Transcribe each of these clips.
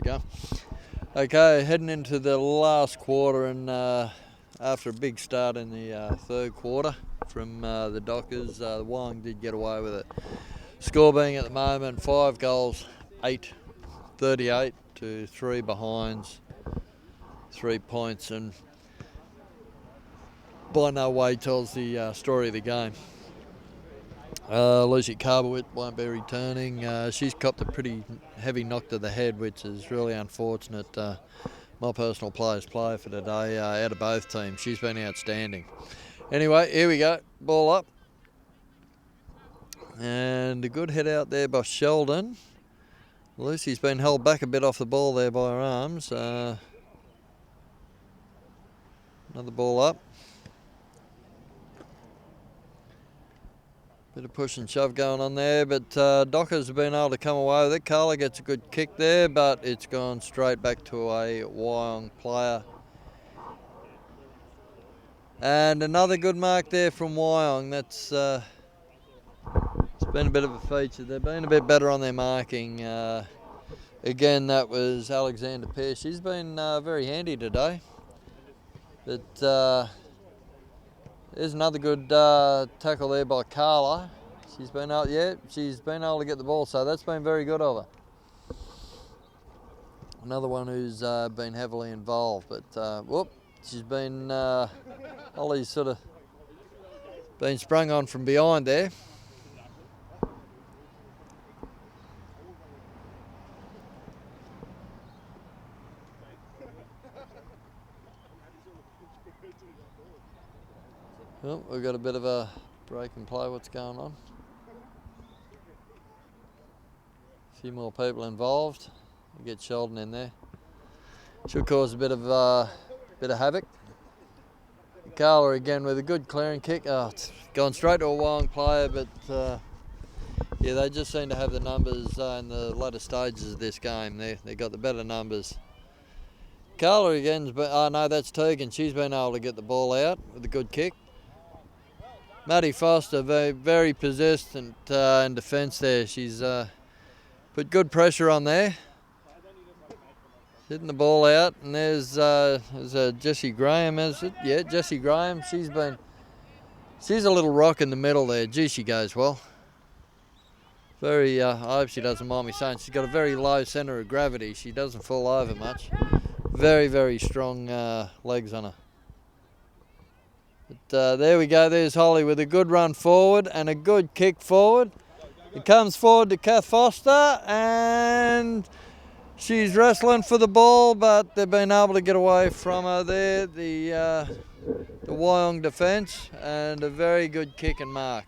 go. Okay, heading into the last quarter, and after a big start in the third quarter from the Dockers, the Wyong did get away with it. Score being at the moment 5 goals, 8-38 to 3 behinds, 3 points, and by no way tells the story of the game. Lucy Carbowit won't be returning. She's copped a pretty heavy knock to the head, which is really unfortunate. My personal player's player for today out of both teams. She's been outstanding. Anyway, here we go. Ball up. And a good head out there by Sheldon. Lucy's been held back a bit off the ball there by her arms. Another ball up. Bit of push and shove going on there, but Dockers have been able to come away with it. Carla gets a good kick there, but it's gone straight back to a Wyong player. And another good mark there from Wyong. That's it's been a bit of a feature. They've been a bit better on their marking. Again, that was Alexander Pearce. She's been very handy today. But there's another good tackle there by Carla. She's been able to get the ball, so that's been very good of her. Another one who's been heavily involved, but she's been Ollie's sort of been sprung on from behind there. Well, we've got a bit of a break and play. What's going on? A few more people involved. We get Sheldon in there. Should cause a bit of havoc. Carla again with a good clearing kick. Oh, it's gone straight to a Wyong player, but yeah, they just seem to have the numbers in the latter stages of this game. They got the better numbers. Carla again, but no, that's Tegan. She's been able to get the ball out with a good kick. Maddie Foster, very, very persistent in defence there. She's put good pressure on there. Hitting the ball out, and there's Jessie Graham, is it? Yeah, Jessie Graham. She's a little rock in the middle there. Gee, she goes well. Very, I hope she doesn't mind me saying, she's got a very low centre of gravity. She doesn't fall over much. Very, very strong legs on her. But there we go, there's Holly with a good run forward and a good kick forward. It comes forward to Kath Foster, and she's wrestling for the ball, but they've been able to get away from her there, the Wyong defence, and a very good kick and mark.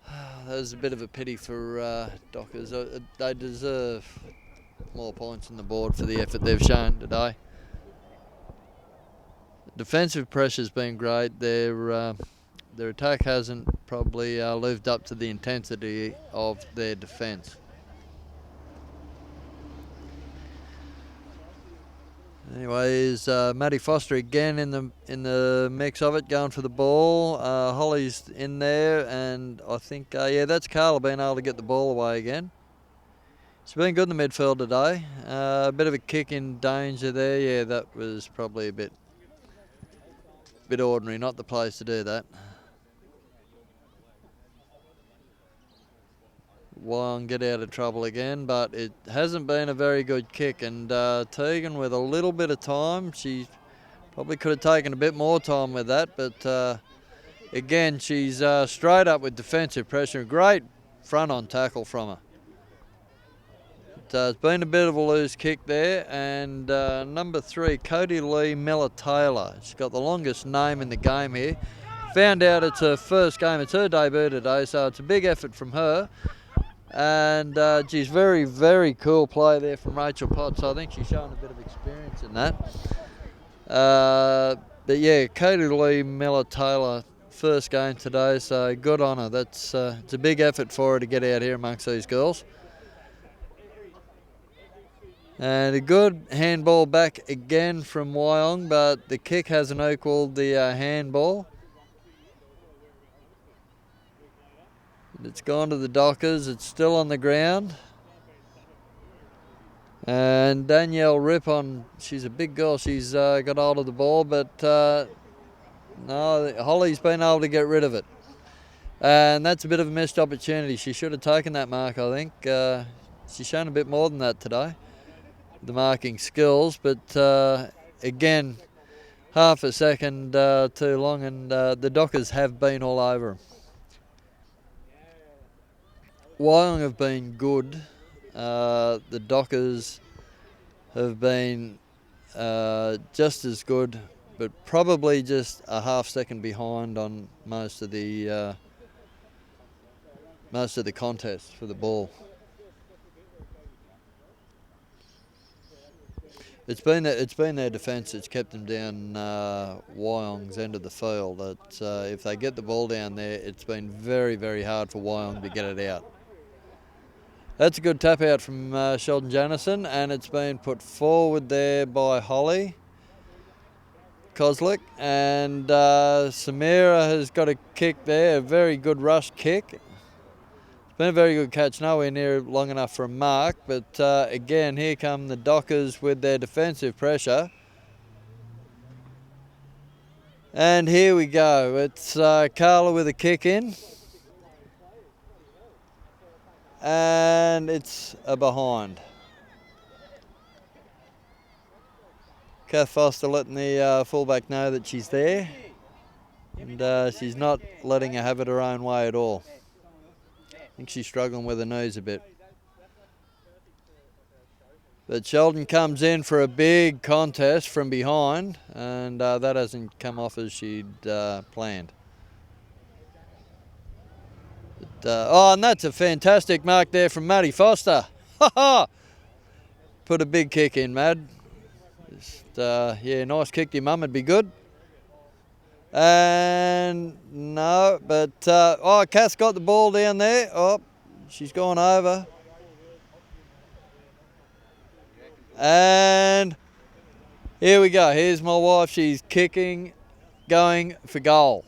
That was a bit of a pity for Dockers. They deserve more points on the board for the effort they've shown today. Defensive pressure's been great. Their attack hasn't probably lived up to the intensity of their defence. Anyways, Maddie Foster again in the mix of it, going for the ball. Holly's in there, and I think yeah, that's Carla being able to get the ball away again. She's been good in the midfield today. A bit of a kick in danger there. Yeah, that was probably a bit ordinary, not the place to do that. Wyong get out of trouble again, but it hasn't been a very good kick, and Tegan with a little bit of time, she probably could have taken a bit more time with that, but again, she's straight up with defensive pressure. Great front on tackle from her. It's been a bit of a loose kick there, and number 3, Cody Lee Miller-Taylor. She's got the longest name in the game here. Found out it's her first game, it's her debut today, so it's a big effort from her. And she's very, very cool play there from Rachel Potts. So I think she's showing a bit of experience in that. But yeah, Cody Lee Miller-Taylor, first game today, so good on her. That's it's a big effort for her to get out here amongst these girls. And a good handball back again from Wyong, but the kick hasn't equalled the handball. It's gone to the Dockers. It's still on the ground. And Danielle Rippon, she's a big girl. She's got hold of the ball, but no, Holly's been able to get rid of it. And that's a bit of a missed opportunity. She should have taken that mark, I think. She's shown a bit more than that today, the marking skills. But again, half a second too long, and the Dockers have been all over them. Wyong have been good. The Dockers have been just as good, but probably just a half second behind on most of the contests for the ball. It's been their defence that's kept them down Wyong's end of the field. That if they get the ball down there, it's been very, very hard for Wyong to get it out. That's a good tap out from Sheldon Janison, and it's been put forward there by Holly Koslick, and Samira has got a kick there, a very good rush kick. It's been a very good catch, nowhere near long enough for a mark, but again, here come the Dockers with their defensive pressure. And here we go, it's Carla with a kick in. And it's a behind. Kath Foster letting the fullback know that she's there, and she's not letting her have it her own way at all. I think she's struggling with her knees a bit. But Sheldon comes in for a big contest from behind, and that hasn't come off as she'd planned. And that's a fantastic mark there from Maddie Foster. Put a big kick in, Mad. Yeah, nice kick to your mum, would be good. And no, but Kath's got the ball down there. Oh, she's gone over. And here we go. Here's my wife. She's kicking, going for goal.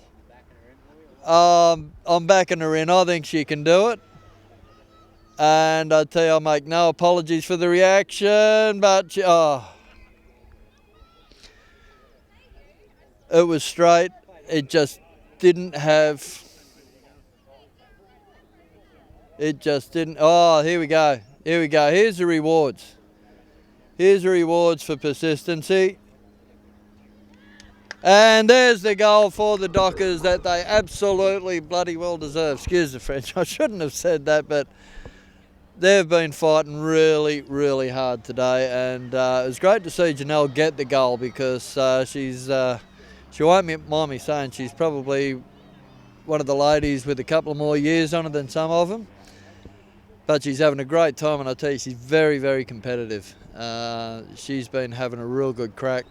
I'm backing her in. I think she can do it. And I tell you, I make no apologies for the reaction, but it was straight. It just didn't have. It just didn't. Oh, here we go. Here we go. Here's the rewards. Here's the rewards for persistency. And there's the goal for the Dockers that they absolutely bloody well deserve. Excuse the French, I shouldn't have said that, but they've been fighting really, really hard today. And it was great to see Janelle get the goal, because she won't mind me saying she's probably one of the ladies with a couple of more years on her than some of them. But she's having a great time, and I tell you, she's very, very competitive. She's been having a real good crack.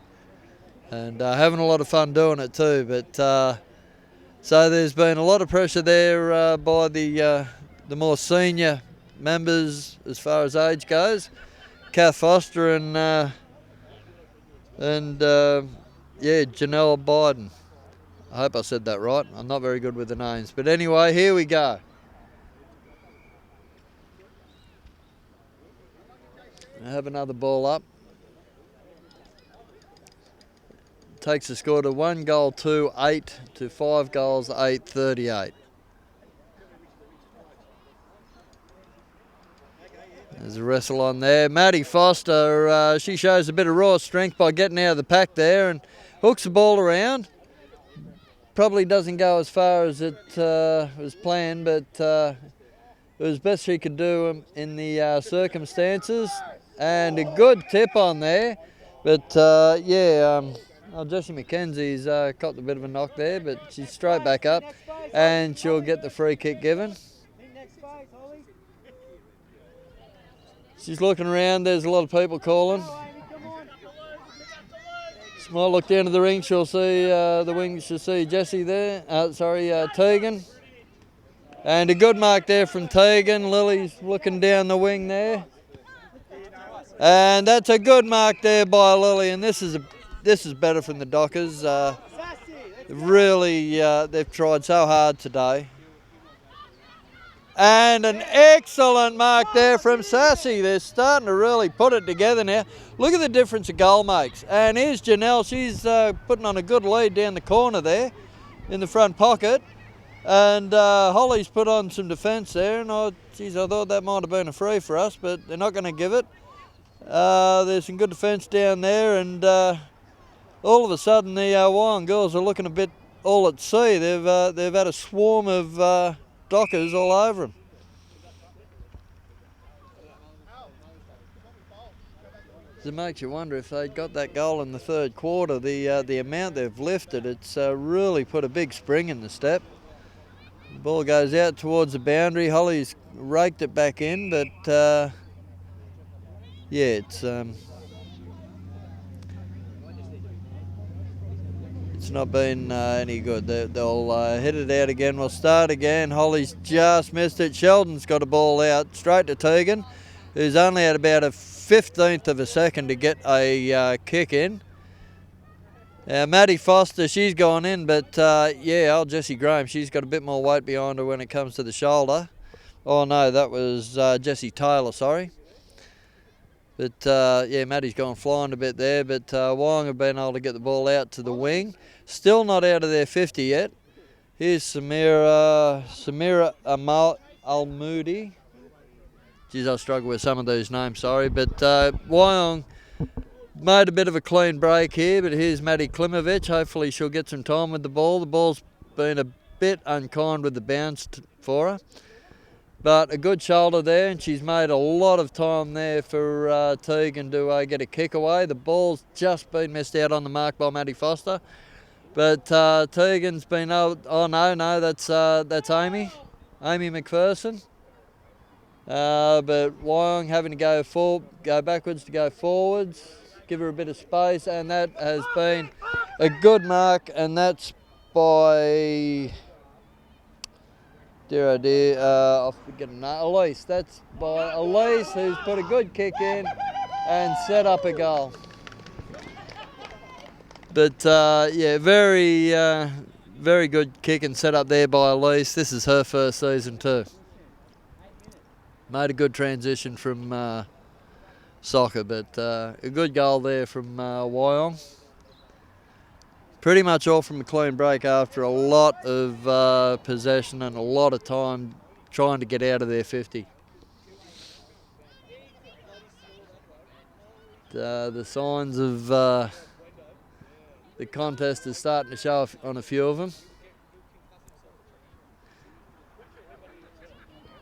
And having a lot of fun doing it too. But so there's been a lot of pressure there by the more senior members as far as age goes. Kath Foster and Janelle Biden. I hope I said that right. I'm not very good with the names. But anyway, here we go. I have another ball up. Takes the score to 1 goal 2 8 to 5 goals 8 38. There's a wrestle on there. Maddie Foster, she shows a bit of raw strength by getting out of the pack there and hooks the ball around. Probably doesn't go as far as it was planned, but it was best she could do in the circumstances. And a good tip on there, but Jessie McKenzie's copped a bit of a knock there, but she's straight back up and she'll get the free kick given. She's looking around, there's a lot of people calling. She might look down to the ring, she'll see the wing, she'll see Jessie there, Tegan. And a good mark there from Tegan. Lily's looking down the wing there. And that's a good mark there by Lily, and this is better from the Dockers. They've tried so hard today. And an excellent mark there from Sassy. They're starting to really put it together now. Look at the difference a goal makes. And here's Janelle. She's putting on a good lead down the corner there in the front pocket. And Holly's put on some defence there. And I thought that might have been a free for us, but they're not going to give it. There's some good defence down there. And all of a sudden the Wyong girls are looking a bit all at sea. They've had a swarm of dockers all over them. It makes you wonder if they got that goal in the third quarter, the amount they've lifted, it's really put a big spring in the step. The ball goes out towards the boundary. Holly's raked it back in, but yeah, it's not been any good. They'll hit it out again. We'll start again. Holly's just missed it. Sheldon's got a ball out straight to Tegan, who's only had about a 15th of a second to get a kick in. Maddie Foster, she's gone in, but yeah, old Jessie Graham, she's got a bit more weight behind her when it comes to the shoulder. Oh no, that was Jessie Taylor, sorry. But yeah, Maddie's gone flying a bit there, but Wyong have been able to get the ball out to the wing. Still not out of their 50 yet. Here's Samira Almoudi. Geez, I struggle with some of these names, sorry. But Wyong made a bit of a clean break here, but here's Maddie Klimovich. Hopefully she'll get some time with the ball. The ball's been a bit unkind with the bounce for her. But a good shoulder there, and she's made a lot of time there for Tegan to get a kick away. The ball's just been missed out on the mark by Maddie Foster. But Tegan's been, oh no, that's Amy McPherson. But Wyong having to go backwards to go forwards, give her a bit of space, and that has been a good mark, and that's by... I'll forget her name. Elise. That's by Elise, who's put a good kick in and set up a goal. But yeah, very good kick and set up there by Elise. This is her first season too. Made a good transition from soccer, but a good goal there from Wyong. Pretty much all from a clean break after a lot of possession and a lot of time trying to get out of their 50. The signs of the contest is starting to show on a few of them.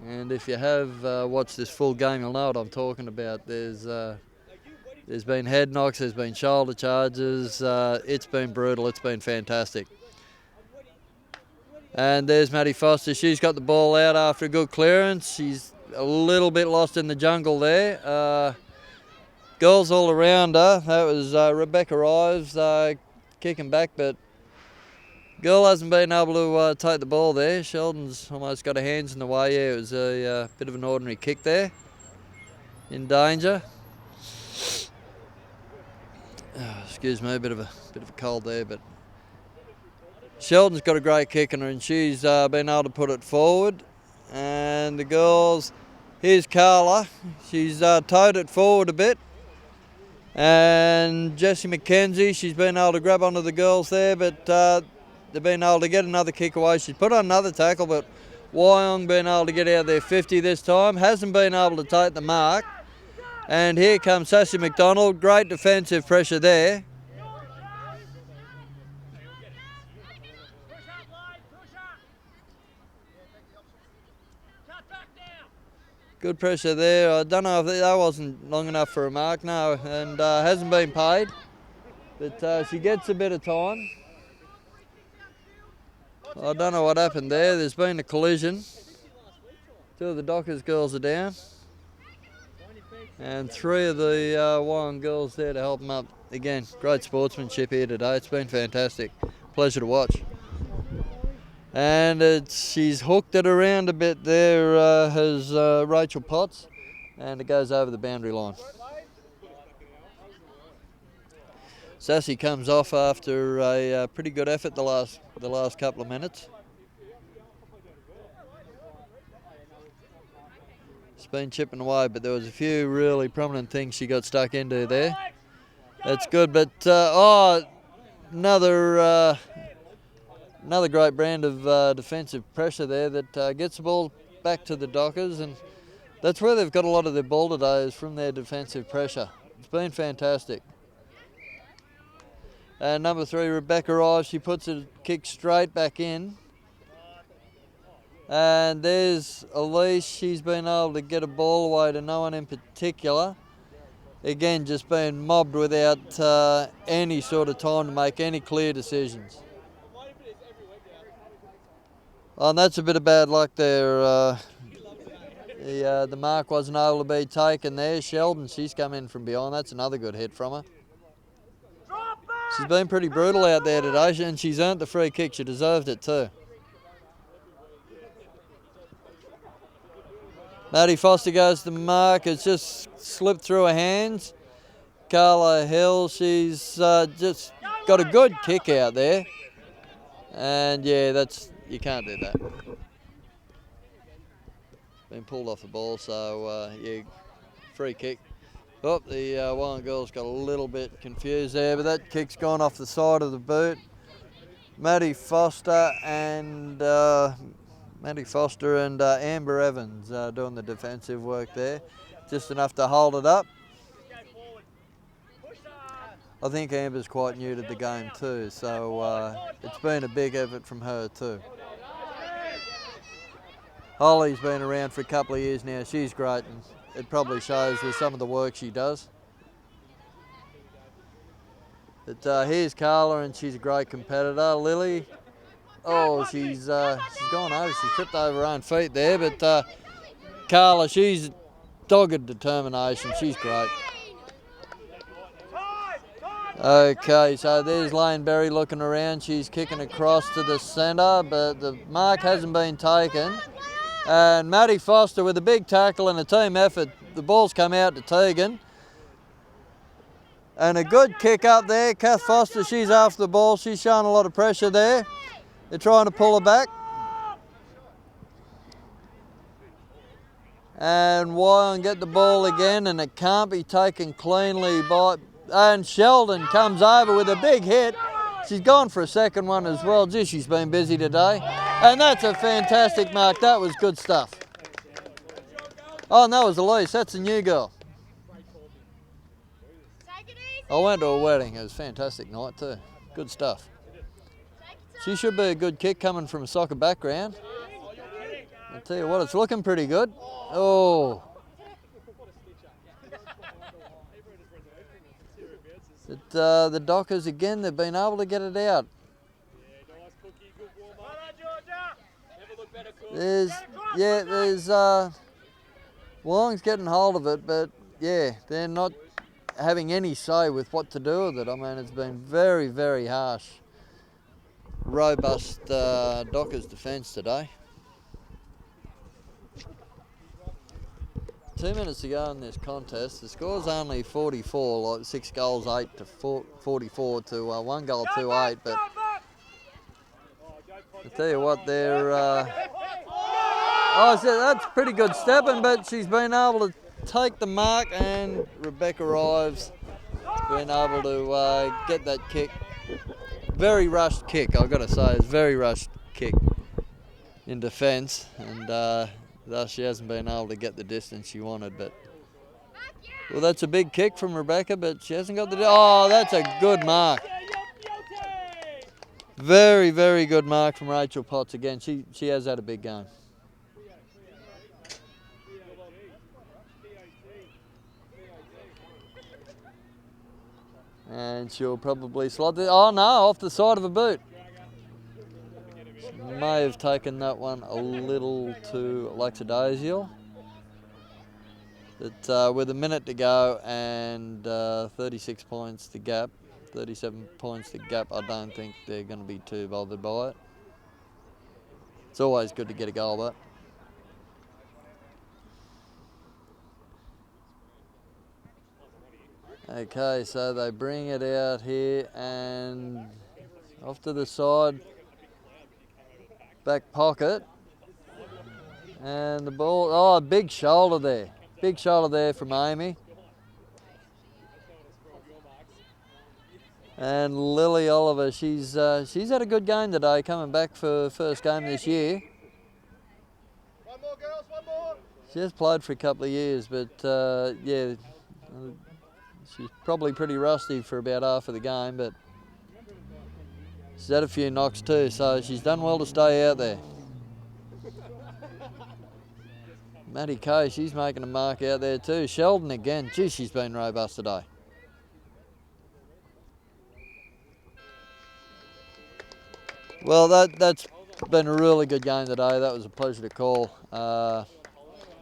And if you have watched this full game, you'll know what I'm talking about. There's been head knocks, there's been shoulder charges, it's been brutal, it's been fantastic. And there's Maddie Foster, she's got the ball out after a good clearance. She's a little bit lost in the jungle there. Girls all around her, that was Rebecca Ives kicking back, but girl hasn't been able to take the ball there. Sheldon's almost got her hands in the way. Yeah, it was a bit of an ordinary kick there. In danger. Oh, excuse me, a bit of a cold there, but Sheldon's got a great kick in her, and she's been able to put it forward. And the girls, here's Carla. She's towed it forward a bit. And Jessie McKenzie, she's been able to grab onto the girls there, but they've been able to get another kick away. She's put on another tackle, but Wyong been able to get out there 50 this time. Hasn't been able to take the mark. And here comes Sassy McDonald. Great defensive pressure there. Good pressure there. I don't know if that wasn't long enough for a mark, no, and hasn't been paid. But she gets a bit of time. I don't know what happened there. There's been a collision. Two of the Dockers girls are down. And three of the Wyong girls there to help them up. Again, great sportsmanship here today. It's been fantastic. Pleasure to watch. And she's hooked it around a bit there, has Rachel Potts, and it goes over the boundary line. Sassy comes off after a pretty good effort the last couple of minutes. She's been chipping away, but there was a few really prominent things she got stuck into there. That's good, but another great brand of defensive pressure there that gets the ball back to the Dockers, and that's where they've got a lot of their ball today, is from their defensive pressure. It's been fantastic. And number 3, Rebecca Ives, she puts a kick straight back in. And there's Elise, she's been able to get a ball away to no one in particular. Again, just being mobbed without any sort of time to make any clear decisions. Oh, and that's a bit of bad luck there. The mark wasn't able to be taken there. Sheldon, she's come in from behind. That's another good hit from her. She's been pretty brutal out there today, and she's earned the free kick. She deserved it too. Maddie Foster goes to the mark. It's just slipped through her hands. Carla Hill, she's just got a good kick out there. And yeah, you can't do that. Been pulled off the ball, so yeah, free kick. Oh, the Warren girls got a little bit confused there, but that kick's gone off the side of the boot. Maddie Foster and Amber Evans doing the defensive work there. Just enough to hold it up. I think Amber's quite new to the game too, so it's been a big effort from her too. Holly's been around for a couple of years now. She's great, and it probably shows with some of the work she does. But here's Carla, and she's a great competitor. Lily, oh, she's gone over. She tripped over her own feet there, but Carla, she's dogged determination. She's great. Okay, so there's Lane Berry looking around. She's kicking across to the centre, but the mark hasn't been taken. And Maddie Foster with a big tackle and a team effort. The ball's come out to Tegan. And a good kick up there. Kath Foster, she's after the ball. She's showing a lot of pressure there. They're trying to pull her back. And Wyong get the ball again, and it can't be taken cleanly by... And Sheldon comes over with a big hit. She's gone for a second one as well. Gee, she's been busy today. And that's a fantastic mark. That was good stuff. Oh, and that was Elise. That's a new girl. I went to a wedding. It was a fantastic night too. Good stuff. She should be a good kick coming from a soccer background. I'll tell you what, it's looking pretty good. Oh. But, the Dockers, again, they've been able to get it out. There's Wong's getting hold of it, but yeah, they're not having any say with what to do with it. I mean, it's been very, very harsh. Robust Dockers defence today. 2 minutes to go in this contest. The score's only 44, like 6 goals, 8 to 44 to 1 goal, 2-8. But I tell you what, they're. So that's pretty good stepping, but she's been able to take the mark, and Rebecca Ives been able to get that kick. Very rushed kick, I've got to say. It's a very rushed kick in defence, and thus she hasn't been able to get the distance she wanted. But well, that's a big kick from Rebecca, but she hasn't got the... Oh, that's a good mark. Very, very good mark from Rachel Potts again. She has had a big game. And she'll probably slot it. Oh no, off the side of a boot. She may have taken that one a little too lackadaisical. But with a minute to go and 36 points to gap, 37 points to gap, I don't think they're going to be too bothered by it. It's always good to get a goal, but. Okay, so they bring it out here and off to the side, back pocket. And the ball, oh, big shoulder there. Big shoulder there from Amy. And Lily Oliver, she's had a good game today, coming back for first game this year. One more, girls, one more. She has played for a couple of years, but yeah, she's probably pretty rusty for about half of the game, but she's had a few knocks too, so she's done well to stay out there. Maddie Kay, she's making a mark out there too. Sheldon again, gee, she's been robust today. Well, that's been a really good game today. That was a pleasure to call.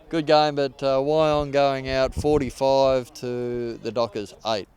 Good game, but Wyong going out 45 to the Dockers 8.